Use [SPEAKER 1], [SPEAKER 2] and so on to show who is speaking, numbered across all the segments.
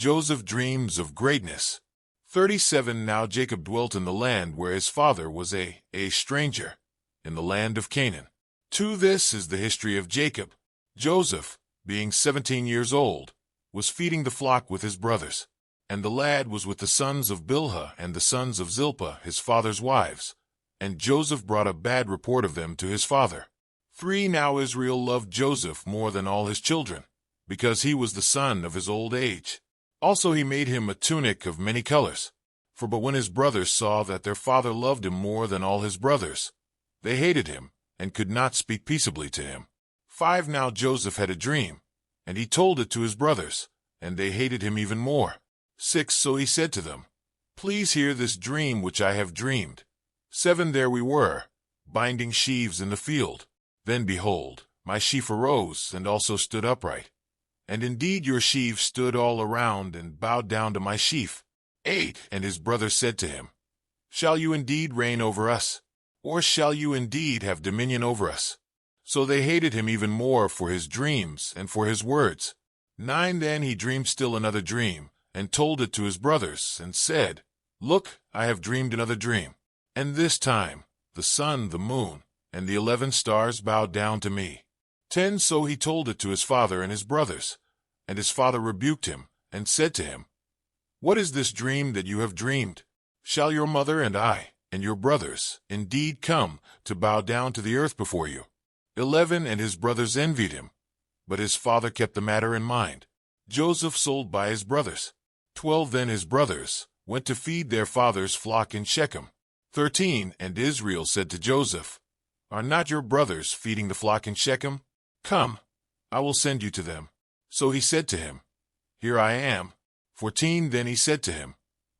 [SPEAKER 1] Joseph dreams of greatness. 37 Now Jacob dwelt in the land where his father was a stranger, in the land of Canaan. This is the history of Jacob. Joseph, being 17 years old, was feeding the flock with his brothers. And the lad was with the sons of Bilhah and the sons of Zilpah, his father's wives. And Joseph brought a bad report of them to his father. 3 Now Israel loved Joseph more than all his children, because he was the son of his old age. Also he made him a tunic of many colors. But when his brothers saw that their father loved him more than all his brothers, they hated him, and could not speak peaceably to him. 5 Now Joseph had a dream, and he told it to his brothers, and they hated him even more. 6 So he said to them, Please hear this dream which I have dreamed. 7 There we were, binding sheaves in the field. Then behold, my sheaf arose and also stood upright. And indeed your sheaves stood all around and bowed down to my sheaf. 8 And his brothers said to him, Shall you indeed reign over us? Or shall you indeed have dominion over us? So they hated him even more for his dreams and for his words. 9 Then he dreamed still another dream, and told it to his brothers, and said, Look, I have dreamed another dream. And this time the sun, the moon, and the 11 stars bowed down to me. 10 So he told it to his father and his brothers. And his father rebuked him, and said to him, What is this dream that you have dreamed? Shall your mother and I, and your brothers, indeed come to bow down to the earth before you? 11 And his brothers envied him, but his father kept the matter in mind. Joseph sold by his brothers. 12 Then his brothers went to feed their father's flock in Shechem. 13 And Israel said to Joseph, Are not your brothers feeding the flock in Shechem? Come, I will send you to them. So he said to him, Here I am. 14 Then he said to him,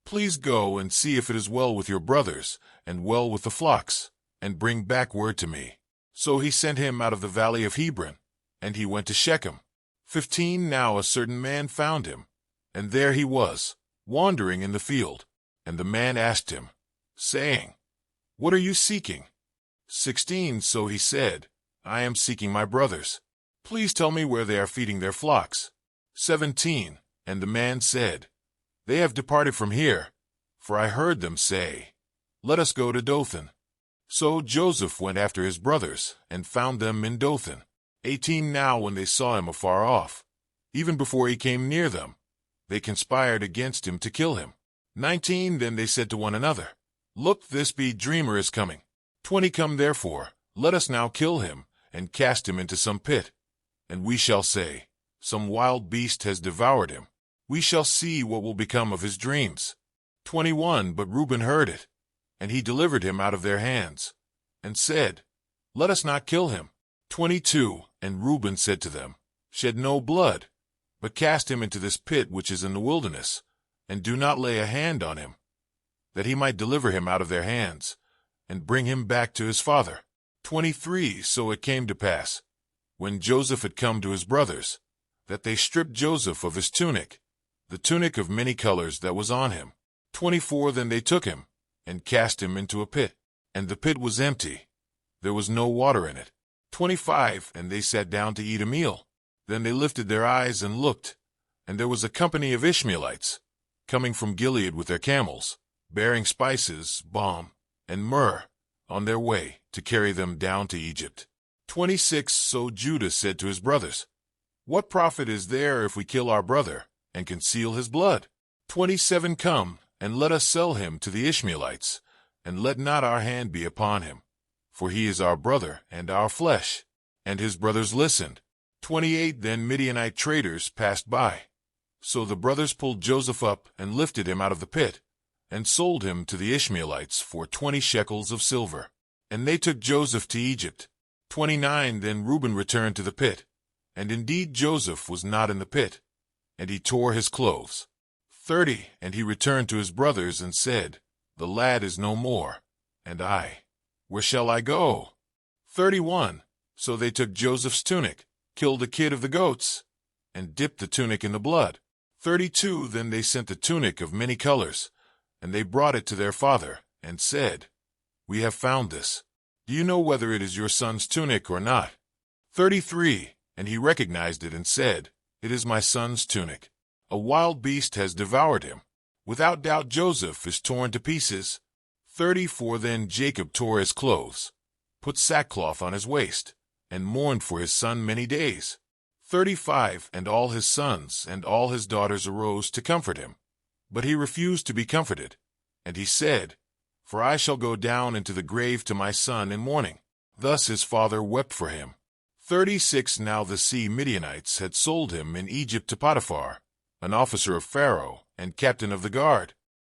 [SPEAKER 1] Please go and see if it is well with your brothers, and well with the flocks, and bring back word to me. So he sent him out of the valley of Hebron, and he went to Shechem. 15 Now a certain man found him, and there he was, wandering in the field. And the man asked him, saying, What are you seeking? 16 So he said, I am seeking my brothers. Please tell me where they are feeding their flocks. 17 And the man said, They have departed from here, for I heard them say, Let us go to Dothan. So Joseph went after his brothers, and found them in Dothan. 18 Now when they saw him afar off, even before he came near them, they conspired against him to kill him. 19 Then they said to one another, Look, this dreamer is coming. 20 Come therefore, let us now kill him, and cast him into some pit. And we shall say, Some wild beast has devoured him. We shall see what will become of his dreams. 21 But Reuben heard it, and he delivered him out of their hands, and said, Let us not kill him. 22 And Reuben said to them, Shed no blood, but cast him into this pit which is in the wilderness, and do not lay a hand on him, that he might deliver him out of their hands, and bring him back to his father. 23 So it came to pass, when Joseph had come to his brothers, that they stripped Joseph of his tunic, the tunic of many colors that was on him. 24 Then they took him, and cast him into a pit, and the pit was empty. There was no water in it. 25 And they sat down to eat a meal. Then they lifted their eyes and looked, and there was a company of Ishmaelites, coming from Gilead with their camels, bearing spices, balm, and myrrh, on their way to carry them down to Egypt. 26 So Judah said to his brothers, What profit is there if we kill our brother, and conceal his blood? 27 Come, and let us sell him to the Ishmaelites, and let not our hand be upon him, for he is our brother and our flesh. And his brothers listened. 28 Then Midianite traders passed by. So the brothers pulled Joseph up and lifted him out of the pit, and sold him to the Ishmaelites for 20 shekels of silver. And they took Joseph to Egypt. 29 Then Reuben returned to the pit, and indeed Joseph was not in the pit, and he tore his clothes. 30 And he returned to his brothers and said, The lad is no more, and I, where shall I go? 31 So they took Joseph's tunic, killed a kid of the goats, and dipped the tunic in the blood. 32 Then they sent the tunic of many colors, and they brought it to their father, and said, We have found this. Do you know whether it is your son's tunic or not? 33 And he recognized it and said, It is my son's tunic. A wild beast has devoured him. Without doubt Joseph is torn to pieces. 34 Then Jacob tore his clothes, put sackcloth on his waist, and mourned for his son many days. 35 And all his sons and all his daughters arose to comfort him. But he refused to be comforted. And he said, For I shall go down into the grave to my son in mourning. Thus his father wept for him. 36 Now the Midianites had sold him in Egypt to Potiphar, an officer of Pharaoh and captain of the guard.